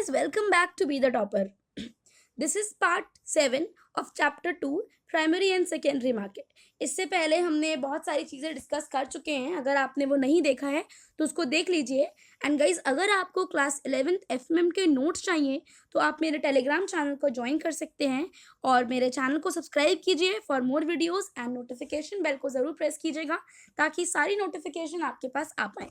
guys, welcome back to Be the Topper. This is part 7 of chapter 2 primary and secondary market. इससे पहले हमने बहुत सारी चीज़ें डिस्कस कर चुके हैं. अगर आपने वो नहीं देखा है तो उसको देख लीजिए. एंड गाइज, अगर आपको क्लास 11th एफएमएम के नोट्स चाहिए तो आप मेरे टेलीग्राम चैनल को ज्वाइन कर सकते हैं और मेरे चैनल को सब्सक्राइब कीजिए for more videos and notification bell को ज़रूर प्रेस कीजिएगा ताकि सारी नोटिफिकेशन आपके पास आ पाए.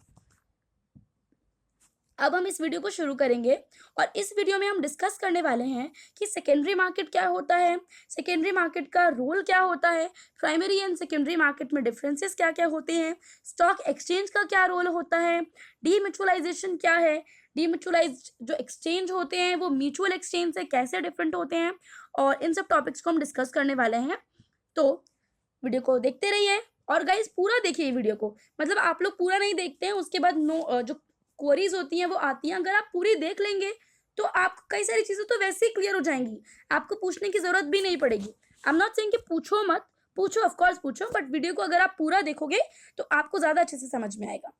अब हम इस वीडियो को शुरू करेंगे और इस वीडियो में हम डिस्कस करने वाले हैं कि सेकेंडरी मार्केट क्या होता है, सेकेंडरी मार्केट का रोल क्या होता है, प्राइमरी एंड सेकेंडरी मार्केट में डिफरेंसेस क्या क्या होते हैं, स्टॉक एक्सचेंज का क्या रोल होता है, डीम्यूचुअलाइजेशन क्या है, डीम्यूचुअलाइज जो एक्सचेंज होते हैं वो म्यूचुअल एक्सचेंज से कैसे डिफरेंट होते हैं, और इन सब टॉपिक्स को हम डिस्कस करने वाले हैं. तो वीडियो को देखते रहिए और गाइज पूरा देखिए वीडियो को. मतलब आप लोग पूरा नहीं देखते हैं, उसके बाद जो क्वेरीज होती हैं वो आती हैं. अगर आप पूरी देख लेंगे तो आपको कई सारी चीज़ें तो वैसे ही क्लियर हो जाएंगी, आपको पूछने की ज़रूरत भी नहीं पड़ेगी. आई एम नॉट सेइंग कि पूछो मत, पूछो, ऑफ कोर्स पूछो, बट वीडियो को अगर आप पूरा देखोगे तो आपको ज़्यादा अच्छे से समझ में आएगा.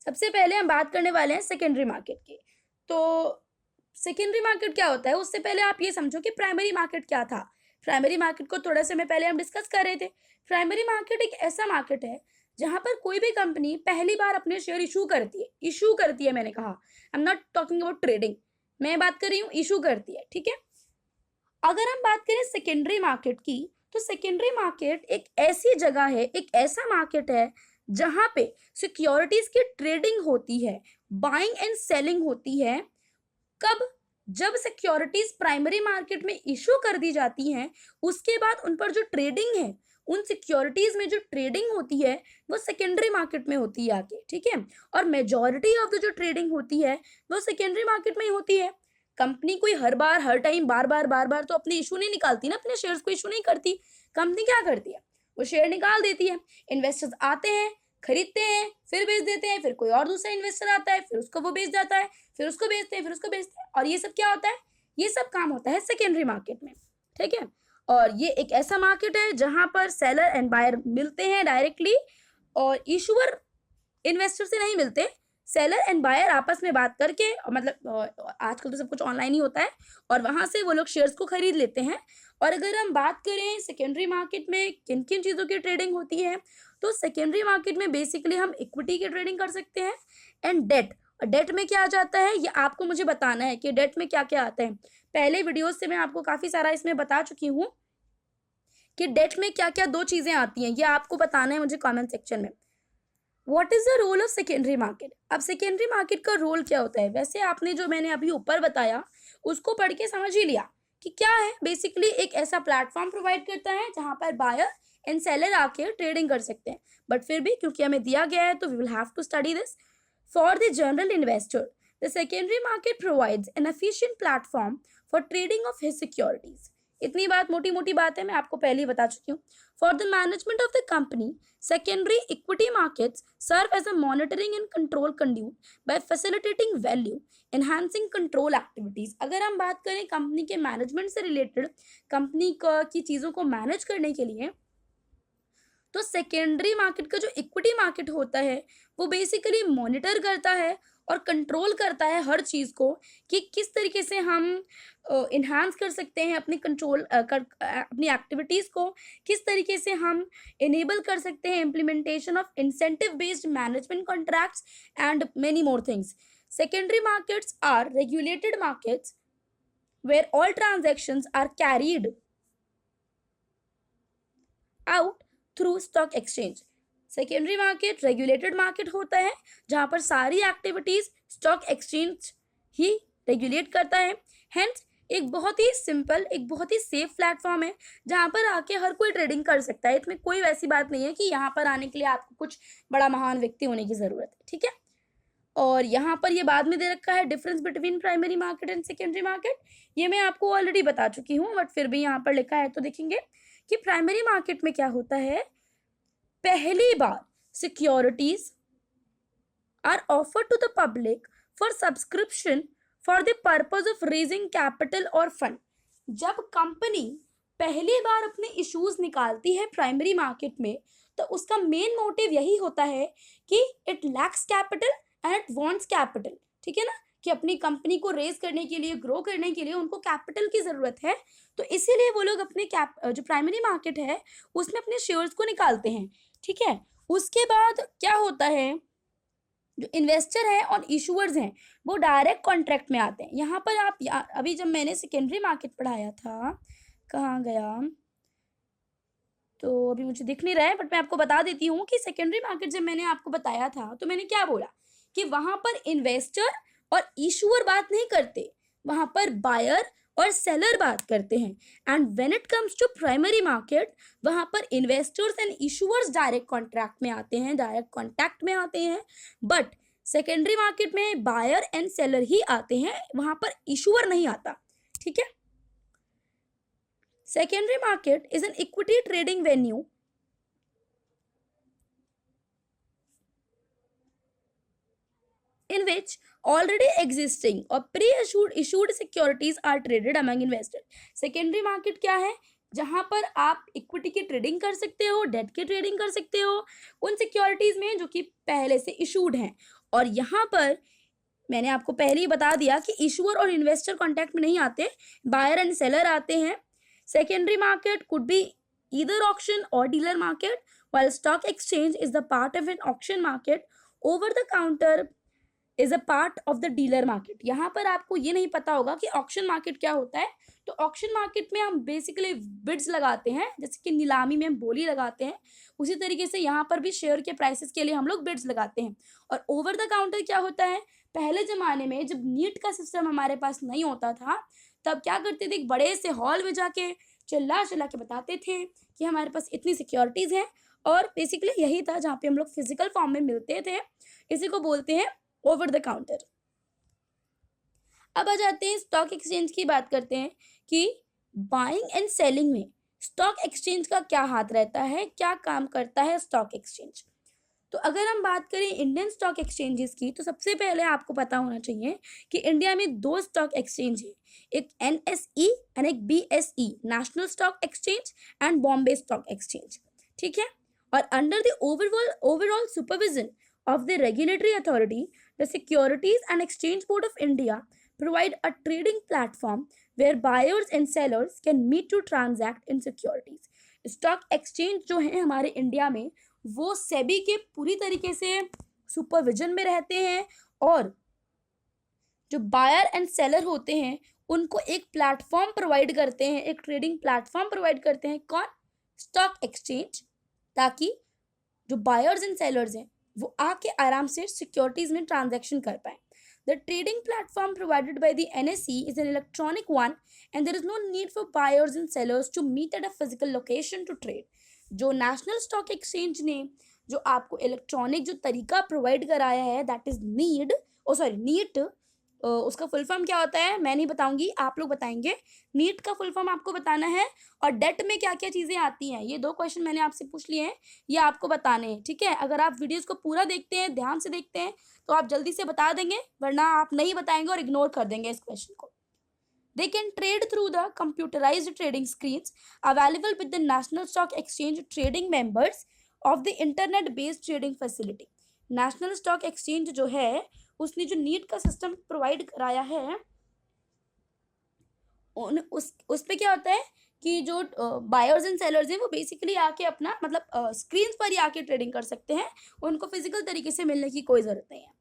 सबसे पहले हम बात करने वाले हैं सेकेंडरी मार्केट की. तो सेकेंडरी मार्केट क्या होता है, उससे पहले आप ये समझो कि प्राइमरी मार्केट क्या था. प्राइमरी मार्केट को थोड़ा समय पहले हम डिस्कस कर रहे थे. प्राइमरी मार्केट एक ऐसा मार्केट है जहां पर कोई भी कंपनी पहली बार अपने शेयर इशू करती है. मैंने कहा, I am not talking about trading, मैं बात कर रही हूँ इशू करती है. ठीक है. अगर हम बात करें सेकेंडरी मार्केट की, तो सेकेंडरी मार्केट एक ऐसी जगह है, एक ऐसा मार्केट है जहां पे सिक्योरिटीज की ट्रेडिंग होती है, बाइंग एंड सेलिंग होती है. कब? जब सिक्योरिटीज प्राइमरी मार्केट में इशू कर दी जाती हैं, उसके बाद उन पर जो ट्रेडिंग है, उन सिक्योरिटीज में जो ट्रेडिंग होती है वो सेकेंडरी मार्केट में होती है आगे. ठीक है. और मेजॉरिटी ऑफ द जो ट्रेडिंग होती है वो सेकेंडरी मार्केट में ही होती है. कंपनी कोई हर बार हर टाइम बार बार तो अपने इशू नहीं निकालती ना, अपने शेयर्स को इशू नहीं करती. कंपनी क्या करती है, वो शेयर निकाल देती है, इन्वेस्टर्स आते हैं, खरीदते हैं, फिर बेच देते हैं, फिर कोई और दूसरा इन्वेस्टर आता है, फिर उसको वो बेच जाता है, फिर उसको बेचते हैं, फिर उसको बेचते हैं. और ये सब क्या होता है, ये सब काम होता है सेकेंडरी मार्केट में. ठीक है. और ये एक ऐसा मार्केट है जहां पर सेलर एंड बायर मिलते हैं डायरेक्टली, और इशूअर इन्वेस्टर से नहीं मिलते. सेलर एंड बायर आपस में बात करके, मतलब आजकल तो सब कुछ ऑनलाइन ही होता है, और वहां से वो लोग शेयर्स को खरीद लेते हैं. और अगर हम बात करें सेकेंडरी मार्केट में किन किन चीज़ों की ट्रेडिंग होती है, तो सेकेंडरी मार्केट में बेसिकली हम इक्विटी की ट्रेडिंग कर सकते हैं एंड डेट. डेट में क्या आ जाता है ये आपको मुझे बताना है कि डेट में क्या क्या आता है. पहले वीडियोस से मैं आपको काफ़ी सारा इसमें बता चुकी हूँ कि डेट में क्या क्या दो चीज़ें आती हैं, ये आपको बताना है मुझे कमेंट सेक्शन में. What is the role of secondary market. अब सेकेंडरी मार्केट का रोल क्या होता है, वैसे आपने जो मैंने अभी ऊपर बताया उसको पढ़ के समझ ही लिया कि क्या है. बेसिकली एक ऐसा प्लेटफॉर्म प्रोवाइड करता है जहाँ पर बायर एंड सेलर आके ट्रेडिंग कर सकते हैं. बट फिर भी क्योंकि हमें दिया गया है तो we will have to study this. For the general investor, the secondary market provides an efficient platform for trading of his securities. इतनी बात मोटी मोटी बात है, मैं आपको पहले ही बता चुकी हूँ. For the management of the company, secondary equity markets serve as a monitoring and control conduit by facilitating value enhancing control activities. अगर हम बात करें कंपनी के मैनेजमेंट से रिलेटेड, कंपनी की चीज़ों को मैनेज करने के लिए, तो सेकेंडरी मार्केट का जो इक्विटी मार्केट होता है वो बेसिकली मॉनिटर करता है और कंट्रोल करता है हर चीज़ को कि किस तरीके से हम इन्हांस कर सकते हैं अपनी कंट्रोल अपनी एक्टिविटीज़ को, किस तरीके से हम इनेबल कर सकते हैं implementation of incentive based management contracts and many more things. Secondary markets are regulated markets where all transactions are carried out through stock exchange. Secondary market regulated market होता है जहां पर सारी एक्टिविटीज स्टॉक एक्सचेंज ही regulate करता है. Hence एक बहुत ही सिंपल, एक बहुत ही सेफ प्लेटफॉर्म है जहां पर आके हर कोई ट्रेडिंग कर सकता है. इसमें कोई वैसी बात नहीं है कि यहाँ पर आने के लिए आपको कुछ बड़ा महान व्यक्ति होने की ज़रूरत है. ठीक है. और यहाँ पर ये बाद में दे रखा है difference between primary market and secondary market. ये मैं आपको ऑलरेडी बता चुकी हूँ, बट फिर भी यहाँ पर लिखा है तो देखेंगे कि प्राइमरी मार्केट में क्या होता है. पहली बार securities are offered to the public for subscription for the purpose of raising capital और फंड. जब कंपनी पहली बार अपने इश्यूज निकालती है प्राइमरी मार्केट में तो उसका मेन मोटिव यही होता है कि it lacks capital and it wants capital. ठीक है ना, कि अपनी कंपनी को रेज करने के लिए, ग्रो करने के लिए उनको कैपिटल की ज़रूरत है, तो इसीलिए वो लोग अपने जो प्राइमरी मार्केट है उसमें अपने शेयर्स को निकालते हैं, ठीक है। उसके बाद क्या होता है, जो इन्वेस्टर है और इशूअर्स हैं वो डायरेक्ट कॉन्ट्रैक्ट में आते हैं। यहाँ पर आप अभी जब मैंने सेकेंडरी मार्केट पढ़ाया था, कहाँ गया, तो अभी मुझे दिख नहीं रहा है, बट मैं आपको बता देती हूँ कि सेकेंडरी मार्केट जब मैंने आपको बताया था तो मैंने क्या बोला कि वहाँ पर इन्वेस्टर और इशूअर बात नहीं करते, वहाँ पर बायर और सेलर बात करते हैं। And when it comes to primary market, वहाँ पर investors and issuers direct contract में आते हैं, डायरेक्ट कॉन्टैक्ट में आते हैं। बट सेकेंडरी मार्केट में बायर एंड सेलर ही आते हैं, वहाँ पर इशूअर नहीं आता, ठीक है। Secondary market is an equity trading venue in which already existing or pre-issued securities are traded among investors. Secondary market क्या है, जहाँ पर आप इक्विटी की ट्रेडिंग कर सकते हो, डेट की ट्रेडिंग कर सकते हो उन सिक्योरिटीज में जो कि पहले से इशूड हैं। और यहाँ पर मैंने आपको पहले ही बता दिया कि इशूअर और इन्वेस्टर कॉन्टैक्ट में नहीं आते, बायर एंड सेलर आते हैं। Secondary market could be either auction or dealer market, while stock exchange is the part of an auction market. Over the counter is a part of the dealer market. यहाँ पर आपको ये नहीं पता होगा कि ऑक्शन मार्केट क्या होता है। तो ऑक्शन मार्केट में हम बेसिकली बिड्स लगाते हैं, जैसे कि नीलामी में हम बोली लगाते हैं, उसी तरीके से यहाँ पर भी शेयर के प्राइसेस के लिए हम लोग बिड्स लगाते हैं। और ओवर द काउंटर क्या होता है, पहले ज़माने में जब नीट का सिस्टम हमारे पास नहीं होता था तब क्या करते थे, एक बड़े से हॉल में जाके चिल्ला चिल्ला के बताते थे कि हमारे पास इतनी सिक्योरिटीज़ हैं। और बेसिकली यही था जहाँ पे हम लोग फिजिकल फॉर्म में मिलते थे, इसी को बोलते हैं ओवर द काउंटर। अब आ जाते हैं स्टॉक एक्सचेंज की बात करते हैं कि बाइंग एंड सेलिंग में स्टॉक एक्सचेंज का क्या हाथ रहता है, क्या काम करता है स्टॉक एक्सचेंज। तो अगर हम बात करें इंडियन स्टॉक एक्सचेंजेस की, तो सबसे पहले आपको पता होना चाहिए कि इंडिया में 2 स्टॉक एक्सचेंज है, एक NSE एंड एक BSE, national stock exchange and Bombay stock exchange, ठीक है। और under the overall supervision of the regulatory authority, the Securities and Exchange Board of India provide a trading platform where buyers and sellers can meet to transact in securities. Stock exchange जो है हमारे India में वो सेबी के पूरी तरीके से supervision में रहते हैं, और जो बायर एंड सेलर होते हैं उनको एक प्लेटफॉर्म प्रोवाइड करते हैं, एक ट्रेडिंग प्लेटफॉर्म प्रोवाइड करते हैं, कौन, स्टॉक एक्सचेंज, ताकि जो बायर्स एंड सेलर्स हैं वो आके आराम से सिक्योरिटीज में ट्रांजैक्शन कर पाए। The trading platform provided by the NSE is an electronic one and there is no need for buyers and sellers to meet at a physical location to trade. जो national stock exchange ने जो आपको electronic जो तरीका provide कराया है, that is NEET, उसका full form क्या होता है मैं नहीं बताऊंगी, आप लोग बताएंगे। नीट का फुल फॉर्म आपको बताना है, और डेट में क्या क्या चीज़ें आती हैं, ये 2 क्वेश्चन मैंने आपसे पूछ लिए हैं, ये आपको बताने हैं, ठीक है। अगर आप वीडियोस को पूरा देखते हैं, ध्यान से देखते हैं, तो आप जल्दी से बता देंगे, वरना आप नहीं बताएंगे और इग्नोर कर देंगे इस क्वेश्चन को। They can trade through the computerized trading screens available with the National Stock Exchange trading members of the internet-based trading facility. National stock exchange जो है उसने जो नीट का सिस्टम प्रोवाइड कराया है, उस पे क्या होता है कि जो बायर्स एंड सेलर्स हैं वो बेसिकली आके अपना मतलब स्क्रीन पर ही आके ट्रेडिंग कर सकते हैं, उनको फिजिकल तरीके से मिलने की कोई ज़रूरत नहीं है।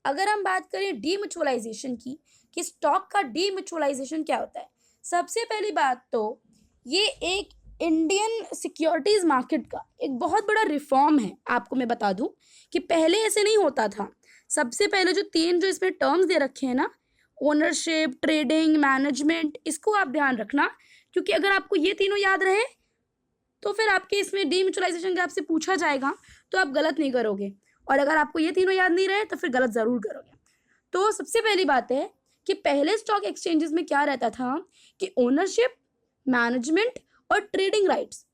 अगर हम बात करें डीम्यूचुअलाइजेशन की, कि स्टॉक का डीम्यूचुअलाइजेशन क्या होता है, सबसे पहली बात तो ये एक इंडियन सिक्योरिटीज़ मार्केट का एक बहुत बड़ा रिफॉर्म है। आपको मैं बता दूं कि पहले ऐसे नहीं होता था। सबसे पहले जो 3 जो इसमें टर्म्स दे रखे हैं ना, ओनरशिप, ट्रेडिंग, मैनेजमेंट, इसको आप ध्यान रखना, क्योंकि अगर आपको ये तीनों याद रहे तो फिर आपके इसमें डीम्यूचुअलाइजेशन जब आपसे पूछा जाएगा तो आप गलत नहीं करोगे, और अगर आपको ये तीनों याद नहीं रहे तो फिर गलत ज़रूर करोगे। तो सबसे पहली बात है कि पहले स्टॉक एक्सचेंजेस में क्या रहता था कि ओनरशिप, मैनेजमेंट और ट्रेडिंग राइट्स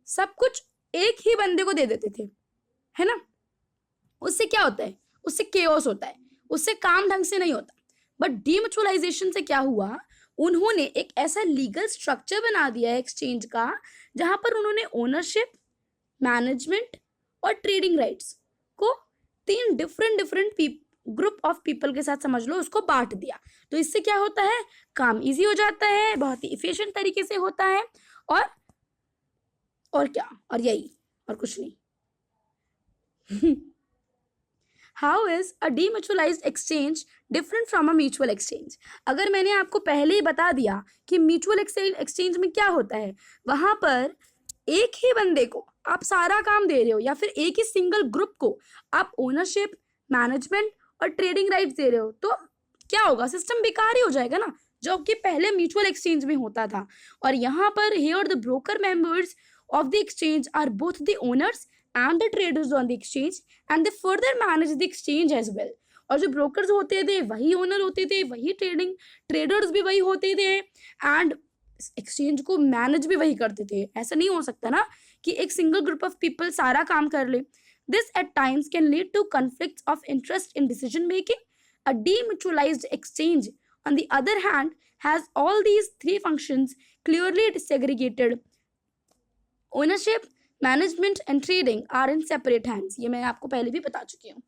सब कुछ एक ही बंदे को दे देते थे, है ना। उससे क्या होता है, उससे केओस होता है, उससे काम ढंग से नहीं होता। बट डीम्यूचुअलाइजेशन से क्या हुआ, उन्होंने एक ऐसा लीगल स्ट्रक्चर बना दिया है एक्सचेंज का, जहां पर उन्होंने ओनरशिप, मैनेजमेंट और ट्रेडिंग राइट्स को 3 डिफरेंट ग्रुप ऑफ पीपल के साथ समझ लो उसको बांट दिया, तो इससे क्या होता है, काम इजी हो जाता है, बहुत ही इफिशिएंट तरीके से होता है। और क्या, और यही, और कुछ नहीं। How is a demutualized exchange different from a mutual exchange? अगर मैंने आपको पहले ही बता दिया कि म्यूचुअल एक्सचेंज में क्या होता है, वहां पर एक ही बंदे को आप सारा काम दे रहे हो, या फिर एक ही सिंगल ग्रुप को आप ओनरशिप, मैनेजमेंट और ट्रेडिंग राइट्स दे रहे हो, तो क्या होगा, सिस्टम बेकार ही हो जाएगा ना, जो कि पहले म्यूचुअल एक्सचेंज में होता था। और यहाँ पर here the broker members of the exchange are both the owners and the traders on the exchange and they further manage the exchange as well। और जो ब्रोकर्स होते थे वही ओनर होते थे, वही ट्रेडर्स भी वही होते थे, एंड एक्सचेंज को मैनेज भी वही करते थे। ऐसा नहीं हो सकता ना कि एक सिंगल ग्रुप ऑफ पीपल सारा काम कर ले। This at times can lead to conflicts of interest in decision making. A demutualized exchange on the other hand has all these three functions clearly segregated। Ownership, management and trading are in separate hands. ये मैं आपको पहले भी बता चुकी हूँ।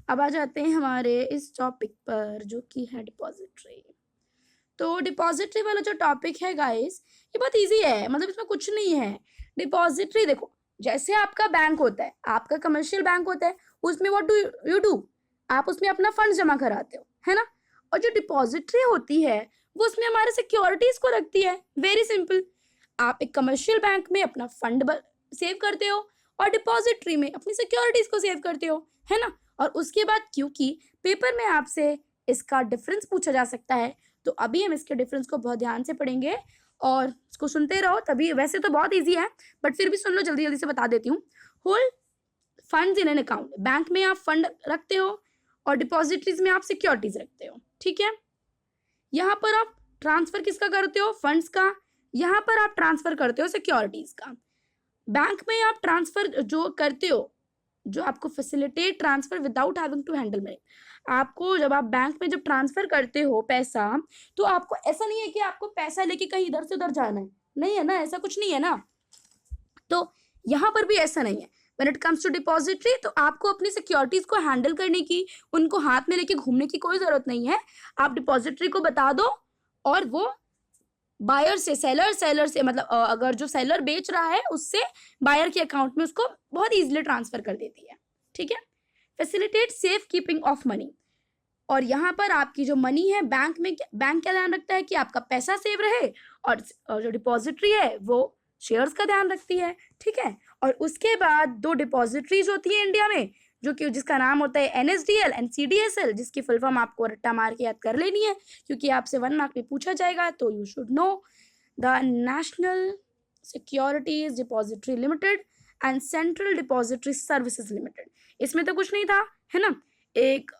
अब आ जाते हैं हमारे इस टॉपिक पर जो कि है डिपॉजिटरी। तो डिपॉजिटरी वाला जो टॉपिक है गाइस, ये बहुत इजी है, मतलब इसमें कुछ नहीं है। डिपॉजिटरी देखो, जैसे आपका बैंक होता है, आपका कमर्शियल बैंक होता है, उसमें व्हाट डू यू डू, आप उसमें अपना फंड जमा कराते हो, है ना। और जो डिपॉजिटरी होती है वो उसमें हमारे सिक्योरिटीज को रखती है। वेरी सिंपल, आप एक कमर्शियल बैंक में अपना फंड सेव करते हो और डिपॉजिटरी में अपनी सिक्योरिटीज को सेव करते हो, है ना। और उसके बाद क्योंकि पेपर में आपसे इसका डिफरेंस पूछा जा सकता है, तो अभी हम इसके डिफरेंस को बहुत ध्यान से पढ़ेंगे और इसको सुनते रहो, तभी। वैसे तो बहुत ईजी है बट फिर भी सुन लो, जल्दी जल्दी से बता देती हूँ। Hold funds in an account, bank में आप फंड रखते हो और डिपॉजिटरीज में आप सिक्योरिटीज रखते हो, ठीक है। यहाँ पर आप ट्रांसफर किसका करते हो, फंड्स का। यहाँ पर आप ट्रांसफर करते हो सिक्योरिटीज का। बैंक में आप ट्रांसफर जो करते हो, जो आपको facilitate transfer without having to handle money. आपको जब आप बैंक में जब ट्रांसफर करते हो पैसा, तो आपको ऐसा नहीं है कि आपको पैसा लेके कहीं इधर से उधर जाना है, नहीं है ना, ऐसा कुछ नहीं है ना। तो यहाँ पर भी ऐसा नहीं है। When it comes to depository, तो आपको अपनी सिक्योरिटीज को हैंडल करने की, उनको हाथ में लेके घूमने की कोई जरूरत नहीं है। आप डिपॉजिटरी को बता दो और वो बायर से, सेलर से, मतलब अगर जो सेलर बेच रहा है उससे बायर के अकाउंट में उसको बहुत इजीली ट्रांसफर कर देती है, ठीक है। Facilitate safe keeping of money, और यहाँ पर आपकी जो मनी है बैंक में, बैंक क्या ध्यान रखता है कि आपका पैसा सेव रहे, और जो डिपॉजिटरी है वो शेयर्स का ध्यान रखती है, ठीक है। और उसके बाद दो डिपॉजिटरीज होती है इंडिया में, जो कि जिसका नाम होता है NSDL एंड CDSL, जिसकी फुल फॉर्म आपको रट्टा मार के याद कर लेनी है क्योंकि आपसे 1 मार्क में पूछा जाएगा, तो you should know. The national securities depository limited and central depository services limited. इसमें तो कुछ नहीं था, है ना। एक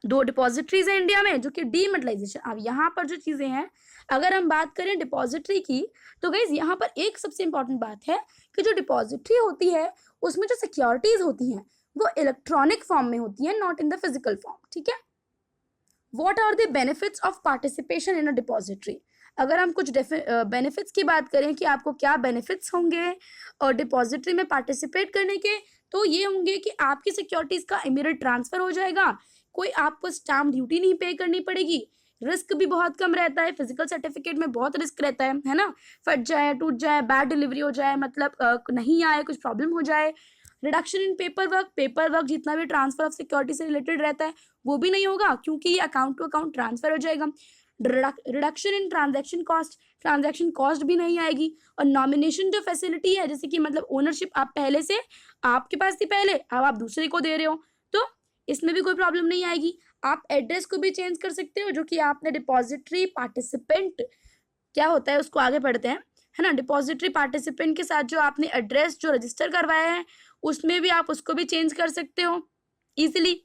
दो डिपॉजिटरीज है इंडिया में जो कि डीमेटलाइजेशन। अब यहाँ पर जो चीजें हैं, अगर हम बात करें डिपॉजिटरी की, तो गाइस यहाँ पर एक सबसे इंपॉर्टेंट बात है कि जो डिपॉजिटरी होती है उसमें जो सिक्योरिटीज होती हैं वो इलेक्ट्रॉनिक फॉर्म में होती है, not in the physical form, ठीक है। What are the benefits of participation in a depository? अगर हम कुछ बेनिफिट्स की बात करें कि आपको क्या बेनिफिट्स होंगे और डिपॉजिटरी में पार्टिसिपेट करने के, तो ये होंगे कि आपकी सिक्योरिटीज का इमीडिएट ट्रांसफर हो जाएगा, कोई आपको स्टाम्प ड्यूटी नहीं पे करनी पड़ेगी, रिस्क भी बहुत कम रहता है। फिजिकल सर्टिफिकेट में बहुत रिस्क रहता है ना, फट जाए, टूट जाए, बैड डिलीवरी हो जाए, मतलब नहीं आए, कुछ प्रॉब्लम हो जाए। रिडक्शन इन पेपर वर्क जितना भी ट्रांसफर ऑफ सिक्योरिटी से रिलेटेड रहता है वो भी नहीं होगा क्योंकि ये अकाउंट टू अकाउंट ट्रांसफर हो जाएगा। रिडक्शन इन ट्रांजैक्शन कॉस्ट भी नहीं आएगी। और नॉमिनेशन जो फैसिलिटी है, जैसे कि मतलब ओनरशिप आप पहले से आपके पास थी पहले, अब आप दूसरे को दे रहे हो, तो इसमें भी कोई प्रॉब्लम नहीं आएगी। आप एड्रेस को भी चेंज कर सकते हो, जो कि आपने डिपॉजिटरी पार्टिसिपेंट क्या होता है उसको आगे पढ़ते हैं, है ना। डिपॉजिटरी पार्टिसिपेंट के साथ जो आपने एड्रेस जो रजिस्टर करवाया है उसमें भी आप उसको भी चेंज कर सकते हो easily.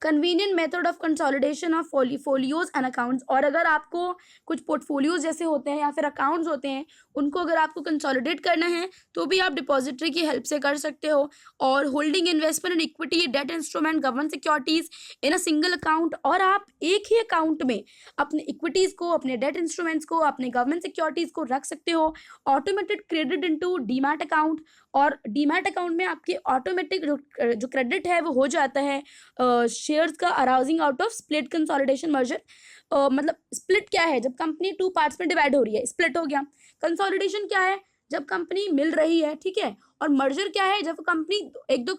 Convenient method of consolidation of folios and accounts, और अगर आपको कुछ पोर्टफोलियोज जैसे होते हैं या फिर अकाउंट्स होते हैं उनको अगर आपको कंसोलिडेट करना है तो भी आप डिपॉजिटरी की हेल्प से कर सकते हो। और holding investment and equity, debt instrument, government securities in a single account, और आप एक ही अकाउंट में अपने इक्विटीज को, अपने डेट इंस्ट्रूमेंट्स को, अपने गवर्नमेंट सिक्योरिटीज को रख सकते हो। Automated credit into demat account, और डीमैट अकाउंट में आपके ऑटोमेटिक जो क्रेडिट है वो हो जाता है शेयर्स का arousing out of split consolidation merger. मतलब स्प्लिट क्या है, जब कंपनी 2 पार्ट्स में डिवाइड हो रही है, स्प्लिट हो गया। कंसोलिडेशन क्या है, जब कंपनी मिल रही है, ठीक है। और मर्जर क्या है, जब कंपनी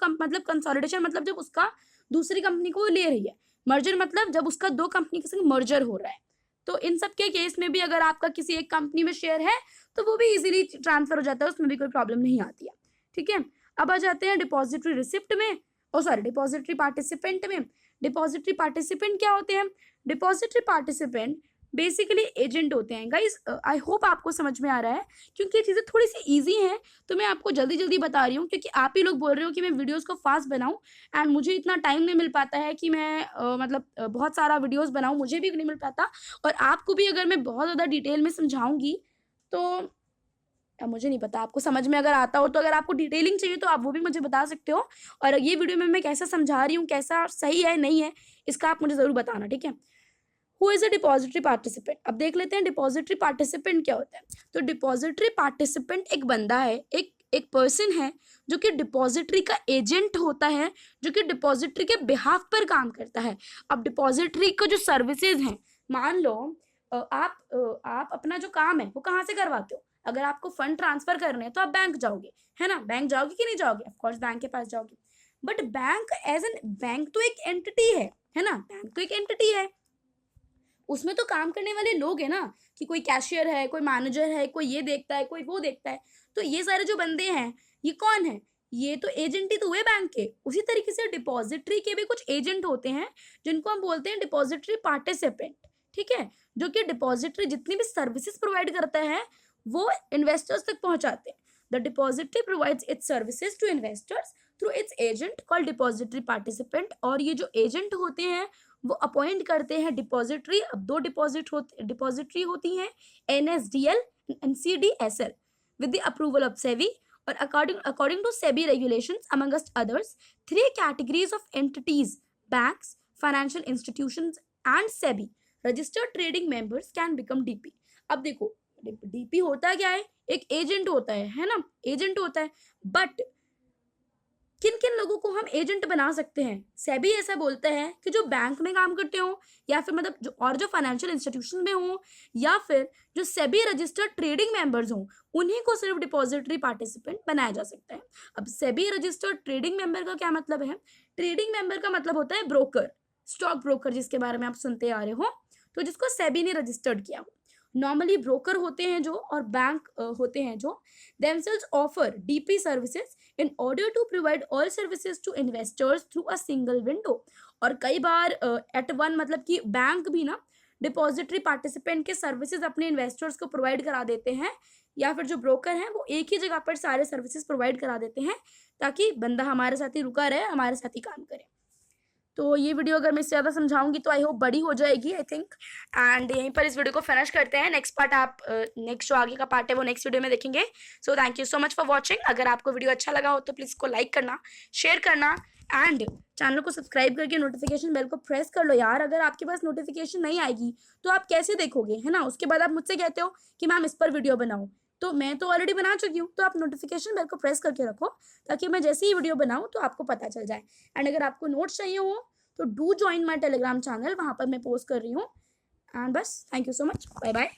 मतलब कंसोलिडेशन मतलब जब उसका दूसरी कंपनी को ले रही है, मर्जर मतलब जब उसका 2 कंपनी के संग मर्जर हो रहा है। तो इन सब के केस में भी अगर आपका किसी एक कंपनी में शेयर है तो वो भी इजीली ट्रांसफर हो जाता है, उसमें भी कोई प्रॉब्लम नहीं आती है, ठीक है। अब आ जाते हैं डिपॉजिटरी रिसिप्ट में, डिपॉजिटरी पार्टिसिपेंट में। डिपॉजिटरी पार्टिसिपेंट क्या होते हैं? डिपॉजिटरी पार्टिसिपेंट बेसिकली एजेंट होते हैं। गाइस आई होप आपको समझ में आ रहा है, क्योंकि ये चीज़ें थोड़ी सी ईजी हैं तो मैं आपको जल्दी जल्दी बता रही हूँ, क्योंकि आप ही लोग बोल रहे हो कि मैं वीडियोस को फास्ट बनाऊँ एंड मुझे इतना टाइम नहीं मिल पाता है कि मैं बहुत सारा वीडियोस बनाऊँ, मुझे भी नहीं मिल पाता। और आपको भी अगर मैं बहुत ज़्यादा डिटेल में समझाऊंगी तो मुझे नहीं पता आपको समझ में अगर आता हो, तो अगर आपको डिटेलिंग चाहिए तो आप वो भी मुझे बता सकते हो। और ये वीडियो में मैं कैसा समझा रही हूँ, कैसा सही है नहीं है, इसका आप मुझे ज़रूर बताना, ठीक है। Who is a depository participant? अब देख लेते हैं डिपॉजिटरी पार्टिसिपेंट क्या होता है। तो डिपॉजिटरी पार्टिसिपेंट एक बंदा है, एक पर्सन है जो कि डिपॉजिटरी का एजेंट होता है, जो कि डिपॉजिटरी के बिहाफ पर काम करता है। अब डिपॉजिटरी को जो सर्विसेज हैं, मान लो आप अपना जो काम है वो कहाँ से करवाते हो? अगर आपको फंड ट्रांसफर करने हैं तो आप बैंक जाओगे, है ना। बैंक जाओगे कि नहीं जाओगे? ऑफकोर्स बैंक के पास जाओगे। But bank as an bank तो एक एंटिटी है ना। बैंक तो एक एंटिटी है, उसमें तो काम करने वाले लोग हैं ना, कि कोई कैशियर है, कोई मैनेजर है, कोई ये देखता है, कोई वो देखता है। तो ये सारे जो बंदे हैं ये कौन है? ये तो एजेंट ही तो हुए बैंक के। उसी तरीके से डिपॉजिटरी के भी कुछ एजेंट होते हैं जिनको हम बोलते हैं डिपॉजिटरी पार्टिसिपेंट, ठीक है। जो कि डिपॉजिटरी जितनी भी सर्विसेज प्रोवाइड करता है वो इन्वेस्टर्स तक पहुंचाते हैं। The depository provides its services to investors through its agent called depository participant. और ये जो एजेंट होते हैं वो अपॉइंट करते हैं डिपॉजिटरी। अब 2 डिपॉजिटरी होती हैं, NSDL, NCDSL, with the approval of SEBI। और according to SEBI regulations, amongst others, 3 categories of entities: banks, financial institutions, and SEBI registered trading members can become DP। अब देखो DP होता क्या है? एक एजेंट होता है ना, एजेंट होता है। बट किन किन लोगों को हम एजेंट बना सकते हैं? सेबी ऐसा बोलता है कि जो बैंक में काम करते हो, या फिर जो फाइनेंशियल इंस्टीट्यूशन में हो, या फिर जो सेबी रजिस्टर्ड ट्रेडिंग मेंबर्स हो, उन्हीं को सिर्फ डिपॉजिटरी पार्टिसिपेंट बनाया जा सकता है। अब सेबी रजिस्टर्ड ट्रेडिंग मेंबर का क्या मतलब है? ट्रेडिंग मेंबर का मतलब होता है ब्रोकर, स्टॉक ब्रोकर, जिसके बारे में आप सुनते आ रहे हो, तो जिसको सेबी ने रजिस्टर्ड किया हो। नॉर्मली ब्रोकर होते हैं जो, और बैंक होते हैं जो, themselves offer DP services in order to provide all services to investors through a single window। और कई बार एट वन मतलब कि बैंक भी ना डिपॉजिटरी पार्टिसिपेंट के सर्विसेज अपने इन्वेस्टर्स को प्रोवाइड करा देते हैं, या फिर जो ब्रोकर हैं वो एक ही जगह पर सारे सर्विसेज प्रोवाइड करा देते हैं, ताकि बंदा हमारे साथ ही रुका रहे, हमारे साथ ही काम करे। तो ये वीडियो अगर मैं इससे ज़्यादा समझाऊंगी तो आई होप बड़ी हो जाएगी, आई थिंक। एंड यहीं पर इस वीडियो को फिनिश करते हैं। नेक्स्ट पार्ट आप नेक्स्ट जो आगे का पार्ट है वो नेक्स्ट वीडियो में देखेंगे। So thank you so much for watching. अगर आपको वीडियो अच्छा लगा हो तो प्लीज़ इसको लाइक करना, शेयर करना, एंड चैनल को सब्सक्राइब करके नोटिफिकेशन बेल को प्रेस कर लो यार। अगर आपके पास नोटिफिकेशन नहीं आएगी तो आप कैसे देखोगे, है ना। उसके बाद आप मुझसे कहते हो कि मैम इस पर वीडियो बनाऊँ, तो मैं तो ऑलरेडी बना चुकी हूँ। तो आप नोटिफिकेशन बेल को प्रेस करके रखो, ताकि मैं जैसे ही वीडियो बनाऊँ तो आपको पता चल जाए। एंड अगर आपको नोट्स चाहिए हो तो do join my Telegram channel, वहाँ पर मैं पोस्ट कर रही हूँ। एंड बस thank you so much, bye bye.